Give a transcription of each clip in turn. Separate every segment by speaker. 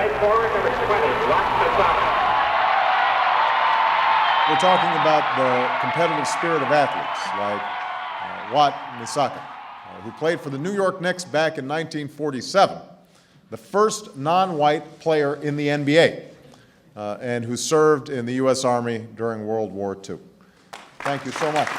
Speaker 1: right forward, number 20, Wat Misaka.
Speaker 2: We're talking about the competitive spirit of athletes like Wat Misaka, who played for the New York Knicks back in 1947, the first non-white player in the NBA, and who served in the U.S. Army during World War II. Thank you so much.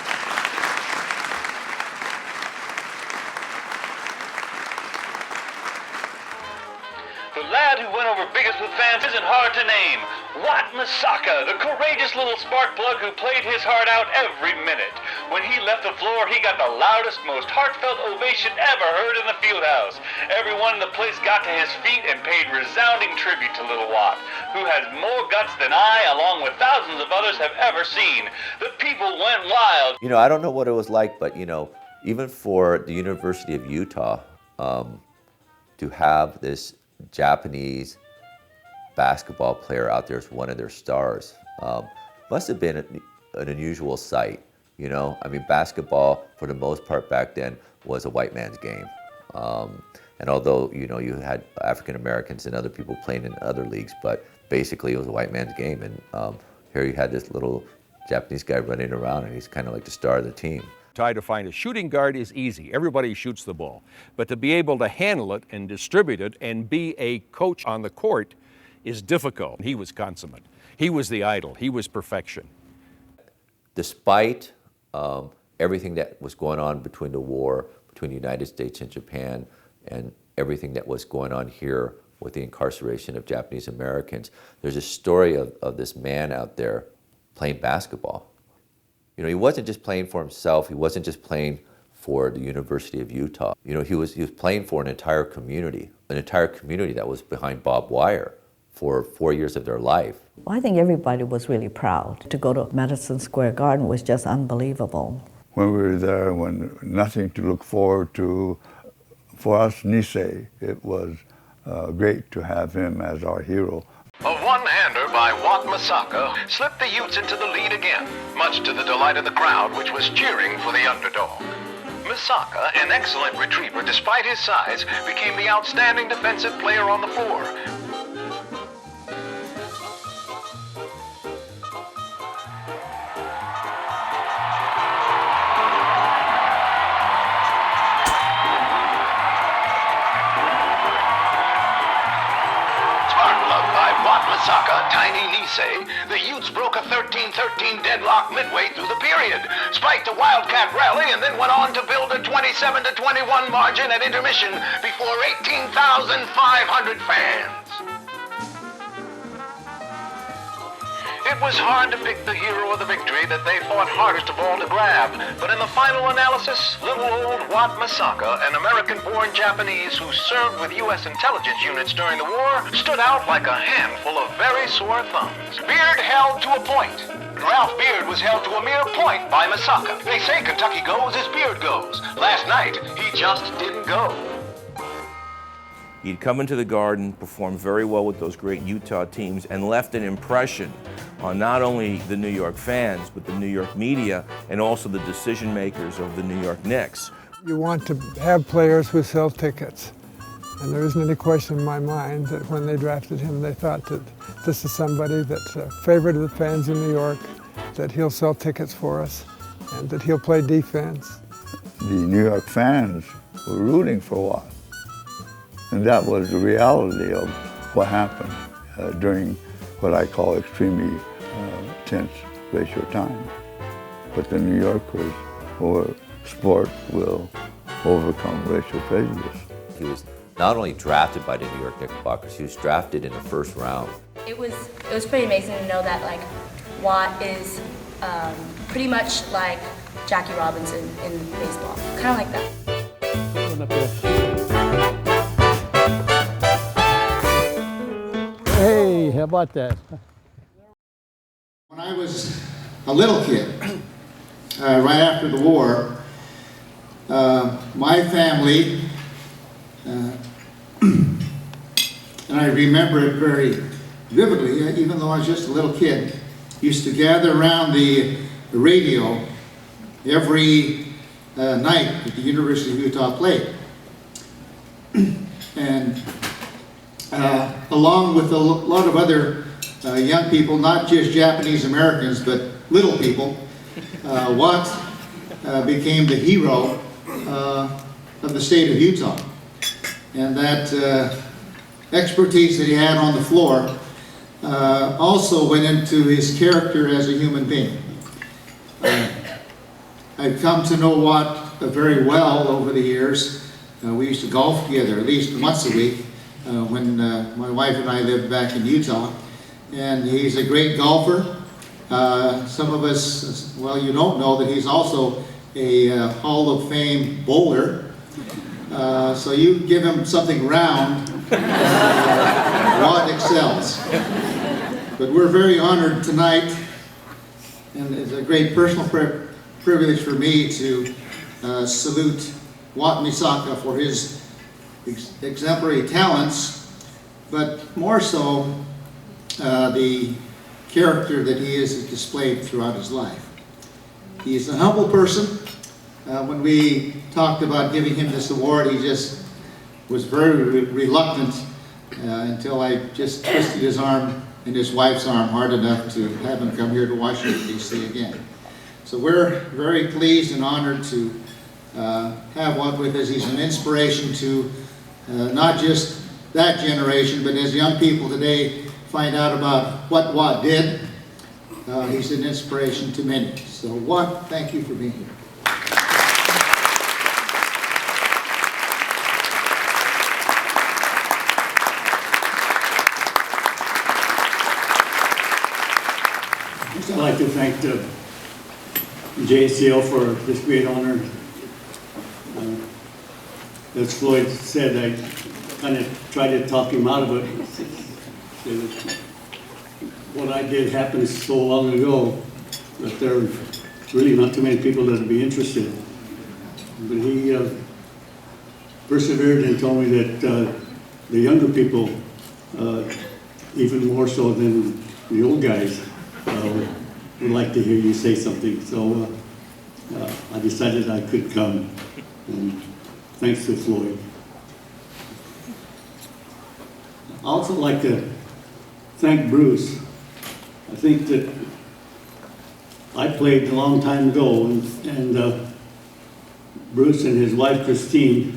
Speaker 3: The lad who went over biggest with fans isn't hard to name. Wat Misaka, the courageous little spark plug who played his heart out every minute. When he left the floor, he got the loudest, most heartfelt ovation ever heard in the fieldhouse. Everyone in the place got to his feet and paid resounding tribute to little Wat, who has more guts than I, along with thousands of others, have ever seen. The people went wild.
Speaker 4: You know, I don't know what it was like, but, you know, even for the University of Utah, to have this Japanese basketball player out there as one of their stars must have been an unusual sight. You know, I mean, basketball for the most part back then was a white man's game. And although, you know, you had African Americans and other people playing in other leagues, but basically it was a white man's game. And here you had this little Japanese guy running around, and he's kind of like the star of the team.
Speaker 5: Try to find a shooting guard is easy. Everybody shoots the ball. But to be able to handle it and distribute it and be a coach on the court is difficult. He was consummate. He was the idol. He was perfection.
Speaker 4: Despite everything that was going on between the war, between the United States and Japan, and everything that was going on here with the incarceration of Japanese Americans, there's a story of this man out there playing basketball. You know, he wasn't just playing for himself. He wasn't just playing for the University of Utah. You know, he was playing for an entire community that was behind barbed wire for 4 years of their life.
Speaker 6: Well, I think everybody was really proud. To go to Madison Square Garden was just unbelievable.
Speaker 7: When we were there, when nothing to look forward to, for us, Nisei, it was great to have him as our hero.
Speaker 8: A one-hander by Wat Misaka slipped the Utes into the lead again, much to the delight of the crowd, which was cheering for the underdog. Misaka, an excellent retriever despite his size, became the outstanding defensive player on the floor. Misaka, Tiny Nisei, the Utes broke a 13-13 deadlock midway through the period, spiked a Wildcat rally, and then went on to build a 27-21 margin at intermission before 18,500 fans. It was hard to pick the hero of the victory that they fought hardest of all to grab, but in the final analysis, little old Wat Misaka, an American-born Japanese who served with U.S. intelligence units during the war, stood out like a handful of very sore thumbs. Beard held to a point. Ralph Beard was held to a mere point by Misaka. They say Kentucky goes as Beard goes. Last night, he just didn't go.
Speaker 9: He'd come into the Garden, performed very well with those great Utah teams, and left an impression on not only the New York fans, but the New York media, and also the decision makers of the New York Knicks.
Speaker 10: You want to have players who sell tickets. And there isn't any question in my mind that when they drafted him, they thought that this is somebody that's a favorite of the fans in New York, that he'll sell tickets for us, and that he'll play defense.
Speaker 7: The New York fans were rooting for Wat. And that was the reality of what happened during what I call extremely tense racial time. But the New Yorkers, or sport, will overcome racial prejudice.
Speaker 4: He was not only drafted by the New York Knickerbockers, he was drafted in the first round.
Speaker 11: It was pretty amazing to know that like Wat is pretty much like Jackie Robinson in baseball, kind of like that.
Speaker 12: Hey, how about that?
Speaker 13: When I was a little kid, right after the war, my family, and I remember it very vividly, even though I was just a little kid, used to gather around the radio every night that the University of Utah played. And along with a lot of other young people, not just Japanese Americans, but little people, Wat became the hero of the state of Utah. And that expertise that he had on the floor also went into his character as a human being. I've come to know Wat very well over the years. We used to golf together at least once a week when my wife and I lived back in Utah. And he's a great golfer. Some of us, well, you don't know that he's also a Hall of Fame bowler. So you give him something round, Wat excels. But we're very honored tonight, and it's a great personal privilege for me to salute Wat Misaka for his exemplary talents, but more so the character that he has displayed throughout his life. He's a humble person. When we talked about giving him this award, he just was very reluctant until I just twisted his arm and his wife's arm hard enough to have him come here to Washington, D.C. again. So we're very pleased and honored to have Wat with us. He's an inspiration to not just that generation, but as young people today find out about what Wat did, he's an inspiration to many. So Wat, thank you for being here.
Speaker 14: I'd like to thank the JACL for this great honor. As Floyd said, I kind of tried to talk him out of it. What I did happened so long ago that there are really not too many people that would be interested. But he persevered and told me that the younger people, even more so than the old guys, would like to hear you say something. So I decided I could come, and thanks to Floyd. I'd also like to thank Bruce. I think that I played a long time ago, and Bruce and his wife Christine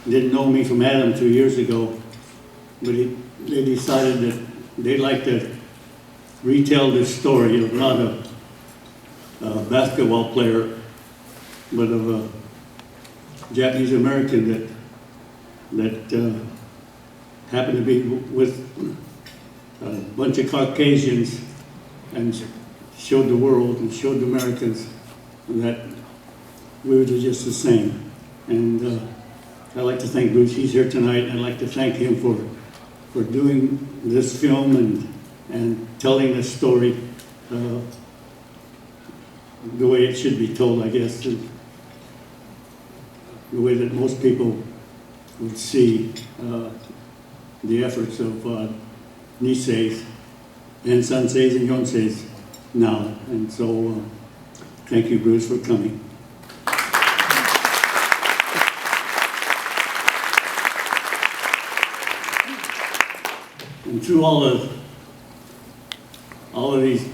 Speaker 14: didn't know me from Adam 2 years ago, but they decided that they'd like to retell this story of not a basketball player, but of a Japanese American that happened to be with a bunch of Caucasians and showed the world and showed the Americans that we were just the same. And I'd like to thank Bruce. He's here tonight. I'd like to thank him for doing this film and telling this story the way it should be told, I guess, and the way that most people would see the efforts of Niseis and Sanseis and Yonseis now. And so thank you, Bruce, for coming. And through all of these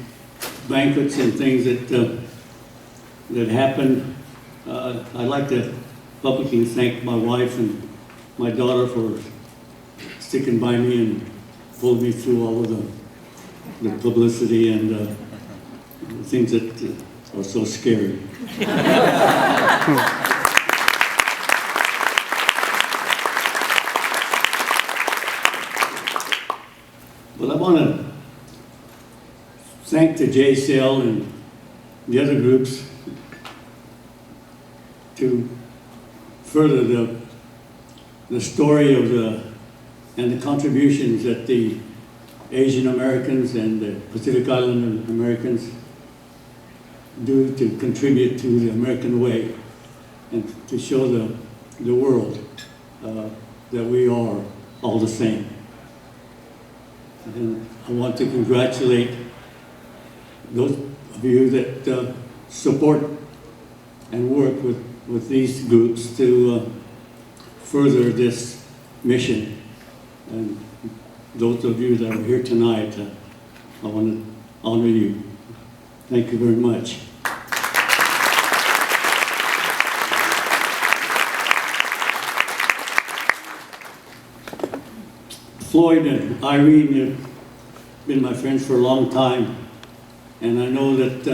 Speaker 14: banquets and things that happened, I'd like to publicly thank my wife and my daughter for sticking by me and pulling me through all of the publicity and the things that are so scary. But I want to thank the JACL and the other groups to further the story of and the contributions that the Asian Americans and the Pacific Islander Americans do to contribute to the American way and to show the world that we are all the same. And I want to congratulate those of you that support and work with these groups to further this mission. And those of you that are here tonight, I want to honor you. Thank you very much. Floyd and Irene have been my friends for a long time, and I know that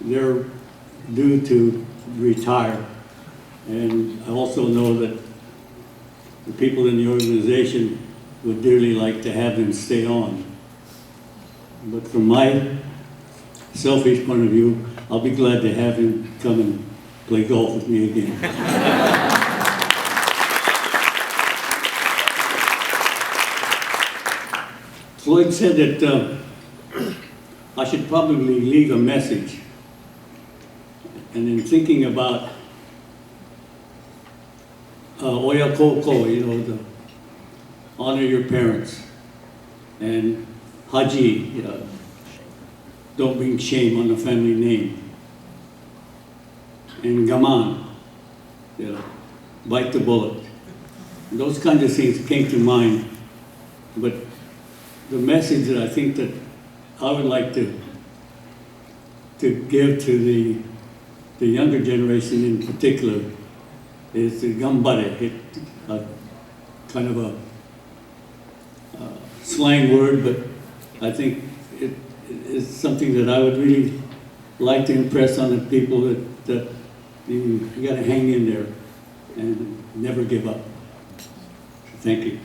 Speaker 14: they're due to retire. And I also know that the people in the organization would dearly like to have them stay on. But from my selfish point of view, I'll be glad to have him come and play golf with me again. Floyd said that I should probably leave a message. And in thinking about Oya Koko, you know, the honor your parents, and Haji, don't bring shame on the family name, and Gaman, bite the bullet. Those kinds of things came to mind, but the message that I think that I would like to give to the younger generation in particular is the gambare, kind of a slang word, but I think it is something that I would really like to impress on the people that you got to hang in there and never give up. Thank you.